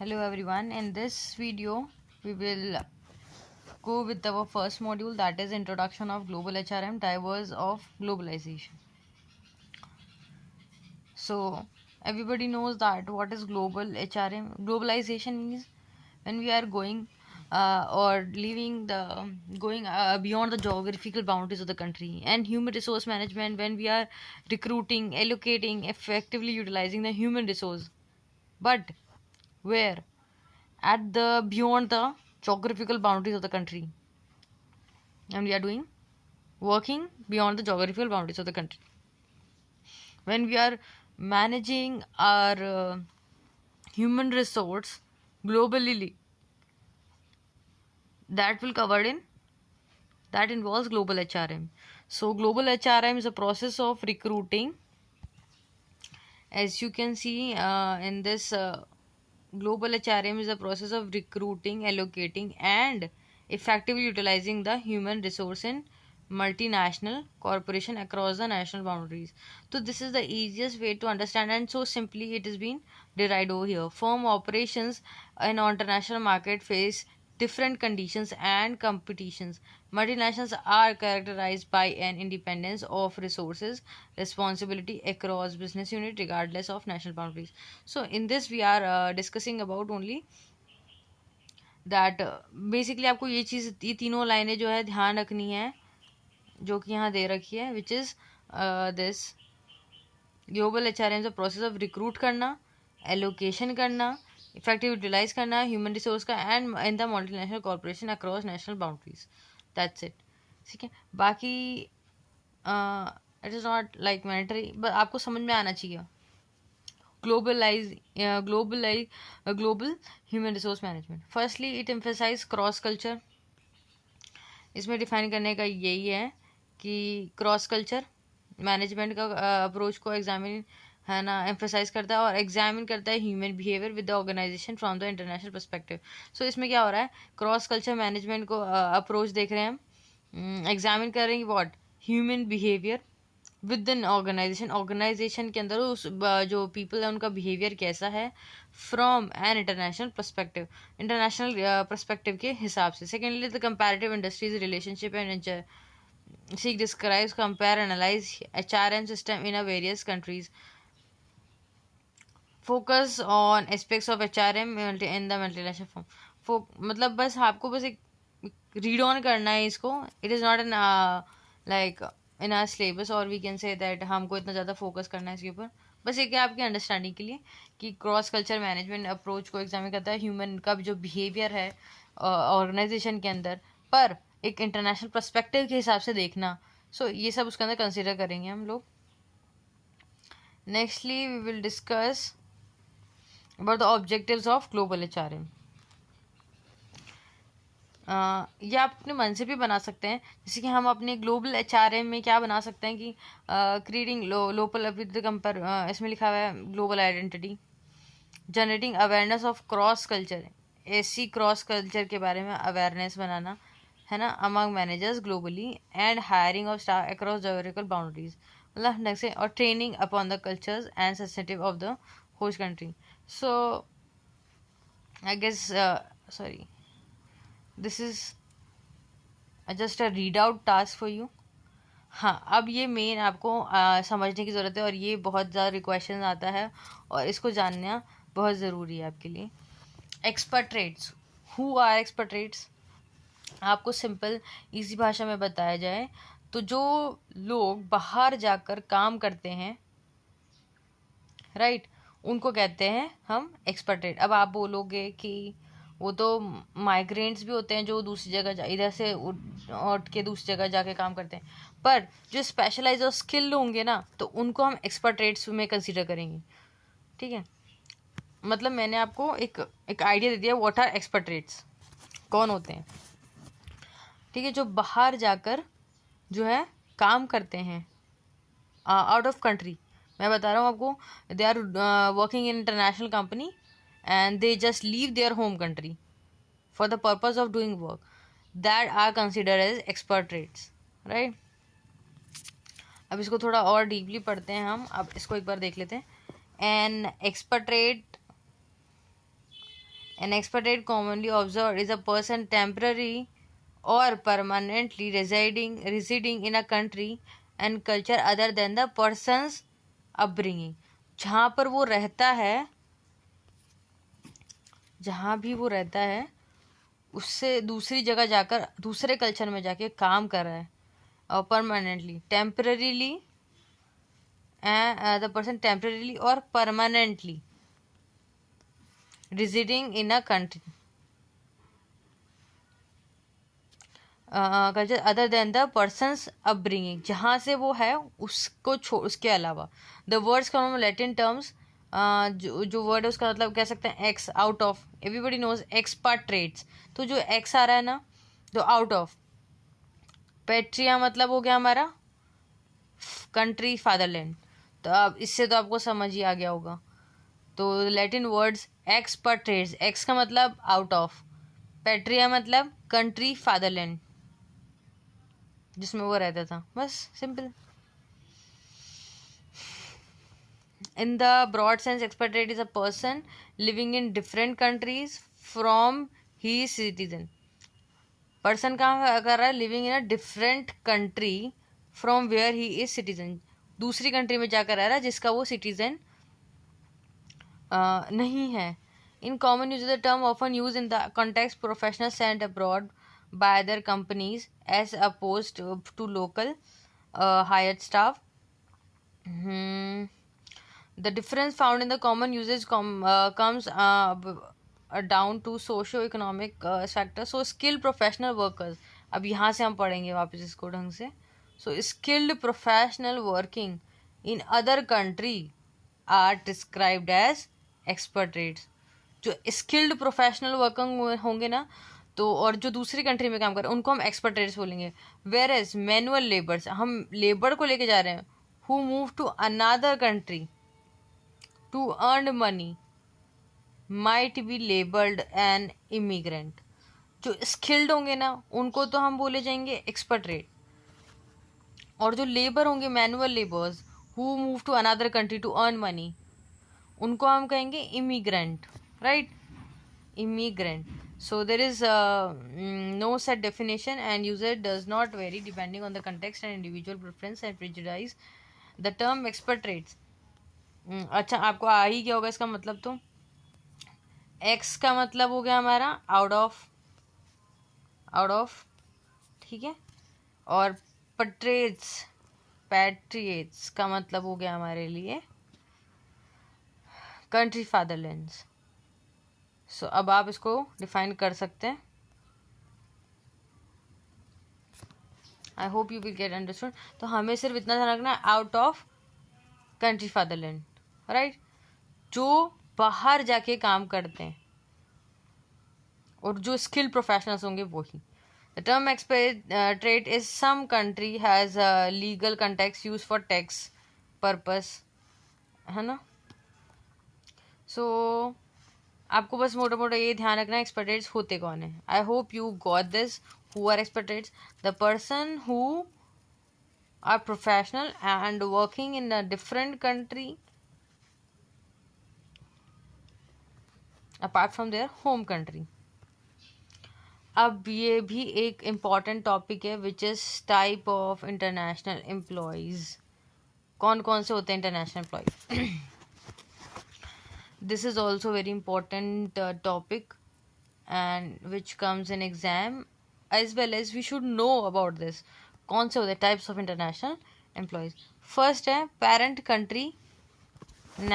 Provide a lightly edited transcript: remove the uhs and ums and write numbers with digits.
Hello everyone, in this video we will go with our first module, that is introduction of global HRM, drivers of globalization. So everybody knows that what is global HRM. Globalization means when we are going or leaving the going beyond the geographical boundaries of the country, and human resource management when we are recruiting, allocating, effectively utilizing the human resource, but where at the beyond the geographical boundaries of the country, and we are doing working beyond the geographical boundaries of the country when we are managing our human resource globally, that will cover in that involves global HRM. So global HRM is a process of recruiting, as you can see in this global HRM is a process of recruiting, allocating, and effectively utilizing the human resource in multinational corporation across the national boundaries. So this is the easiest way to understand, and so simply it has been derived over here. Firm operations in international market face different conditions and competitions. Multinationals are characterized by an independence of resources, responsibility across business unit regardless of national boundaries. So in this we are discussing about only that basically आपको ये तीनों लाइनें जो है ध्यान रखनी है, जो कि यहाँ दे रखी है, which is this global HRM से प्रोसेस ऑफ रिक्रूट करना, एलोकेशन करना, इफेक्टिव यूटिलाइज करना ह्यूमन रिसोर्स का, and in the multinational corporation across national boundaries. That's it. ठीक है, बाकी it is not like mandatory, but आपको समझ में आना चाहिए. Global human resource management. Firstly, it emphasize cross culture. इसमें डिफाइन करने का यही है कि क्रॉस कल्चर मैनेजमेंट का अप्रोच को एग्जामिन है ना एम्फेसाइज करता है और एग्जामिन करता है human behaviour with the organisation from the international perspective. So इसमें क्या हो रहा है, क्रॉस कल्चर मैनेजमेंट को अप्रोच देख रहे हैं हम, एग्जामिन कर रहे हैं what human behaviour within organisation के अंदर उस जो पीपल है उनका बिहेवियर कैसा है फ्रॉम एन इंटरनेशनल पर्सपेक्टिव के हिसाब से. Secondly, the comparative industries relationship and she describes, compare, analyze HRM system in a various countries. Focus on aspects of HRM in the multinational form. मतलब बस आपको बस एक रीड ऑन करना है इसको. It is not an like in our syllabus, और we can say that हमको इतना ज़्यादा फोकस करना है इसके ऊपर. बस एक आपकी अंडरस्टैंडिंग के लिए कि क्रॉस कल्चर मैनेजमेंट अप्रोच को एग्जामिन करता है ह्यूमन का जो बिहेवियर है ऑर्गेनाइजेशन के अंदर, पर एक इंटरनेशनल पर्सपेक्टिव के हिसाब से देखना. सो ये सब उसके अंदर कंसिडर करेंगे हम लोग. Nextly we will discuss about the objectives of global HRM. ये आप अपने मन से भी बना सकते हैं, जैसे कि हम अपने ग्लोबल HRM में क्या बना सकते हैं कि क्रिएटिंग लोकल विद कंपेयर, इसमें लिखा हुआ है global identity, generating awareness of cross culture, ऐसी क्रॉस कल्चर के बारे में अवेयरनेस बनाना है ना among managers globally, and hiring of staff across geographical boundaries, मतलब ढंग से, और training upon the cultures and sensitive of the host country. So I guess sorry, this is just a read out task for you. हाँ, अब ये main आपको समझने की ज़रूरत है, और ये बहुत ज़्यादा क्वेश्चन आता है और इसको जानना बहुत ज़रूरी है आपके लिए. एक्सपर्ट्रेट्स, हु आर एक्सपर्ट्रेट्स, आपको सिंपल इजी भाषा में बताया जाए तो जो लोग बाहर जाकर काम करते हैं, राइट, उनको कहते हैं हम एक्सपर्ट्रेट. अब आप बोलोगे कि वो तो माइग्रेंट्स भी होते हैं जो दूसरी जगह इधर से उठ के दूसरी जगह जाके काम करते हैं, पर जो स्पेशलाइज और स्किल्ड होंगे ना, तो उनको हम एक्सपर्ट्रेट्स में कंसीडर करेंगे. ठीक है, मतलब मैंने आपको एक आइडिया दे दिया व्हाट आर एक्सपर्ट्रेट्स, कौन होते हैं. ठीक है, जो बाहर जाकर जो है काम करते हैं आउट ऑफ कंट्री. मैं बता रहा हूँ आपको, they are working in international company and they just leave their home country for the purpose of doing work, that are consider as expatriates, right. अब इसको थोड़ा और डीपली पढ़ते हैं हम. अब इसको एक बार देख लेते हैं. An expatriate An expatriate commonly observed is a person temporary or permanently residing in a country and culture other than the person's upbringing. जहाँ पर वो रहता है, जहाँ भी वो रहता है उससे दूसरी जगह जाकर दूसरे कल्चर में जाके काम कर रहा है, और permanently, temporarily, the person temporarily और permanently residing in a country culture other than the person's upbringing, जहाँ से वो है उसको उसके अलावा. The words come from Latin terms. जो वर्ड है उसका मतलब कह सकते हैं ex, out of. Everybody knows expatriates. तो जो एक्स आ रहा है ना, तो आउट ऑफ. पेट्रिया मतलब हो गया हमारा कंट्री, फादरलैंड. तो अब इससे तो आपको समझ ही आ गया होगा. तो लैटिन वर्ड्स एक्सपाट्रेट्स, एक्स का मतलब आउट ऑफ, पेट्रिया मतलब कंट्री, फादरलैंड जिसमें वो रहता था. बस simple. In the broad sense, expatriate is a person living in different countries from his citizen. Person कहाँ कर रहा है? Living in a different country from where he is citizen. दूसरी कंट्री में जाकर रह रहा है जिसका वो सिटीजन नहीं है. In common use the term often use in the context professional sent abroad by other companies as oppose to local hired staff. The difference found in the common usage comes down to socio-economic factors. So skilled professional workers. अब यहाँ से हम पढ़ेंगे वापस इसको ढंग से. So skilled professional working in other country are described as expatriates. जो skilled professional working होंगे ना, तो और जो दूसरी कंट्री में काम कर रहे हैं उनको हम expatriates बोलेंगे. Whereas manual laborers, हम लेबर को लेके जा रहे हैं, who move to another country to earn money might be labeled an immigrant. जो स्किल्ड होंगे ना उनको तो हम बोले जाएंगे एक्सपर्ट्रेट, और जो लेबर होंगे manual labours who move to another country to earn money, उनको हम कहेंगे immigrant. Right, immigrant. So there is no set definition and user does not vary depending on the context and individual preference and prejudice. The term expatriates, अच्छा आपको आ ही गया होगा इसका मतलब. तो एक्स का मतलब हो गया हमारा आउट ऑफ, आउट ऑफ, ठीक है. और पैट्रिएट्स का मतलब हो गया हमारे लिए कंट्री, फादरलैंड्स. सो अब आप इसको डिफाइन कर सकते हैं. आई hope you will get understood. तो हमें सिर्फ इतना ध्यान रखना है, out of country, fatherland. Right, जो बाहर जाके काम करते हैं और जो स्किल प्रोफेशनल्स होंगे वही. The term expatriate is some country has legal context use for tax purpose, है ना. सो आपको बस मोटा मोटा ये ध्यान रखना है एक्सपेट्रेट्स होते कौन है. I hope you got this. Who are expatriates? The person who are professional and working in a different country apart from their home country. अब ये भी एक इम्पॉर्टेंट टॉपिक है which is type of international employees. कौन कौन से होते हैं international employee? This is also very important topic and which comes in exam as well as we should know about this. कौन से होते हैं types of international employees? First है पेरेंट कंट्री नेशनल.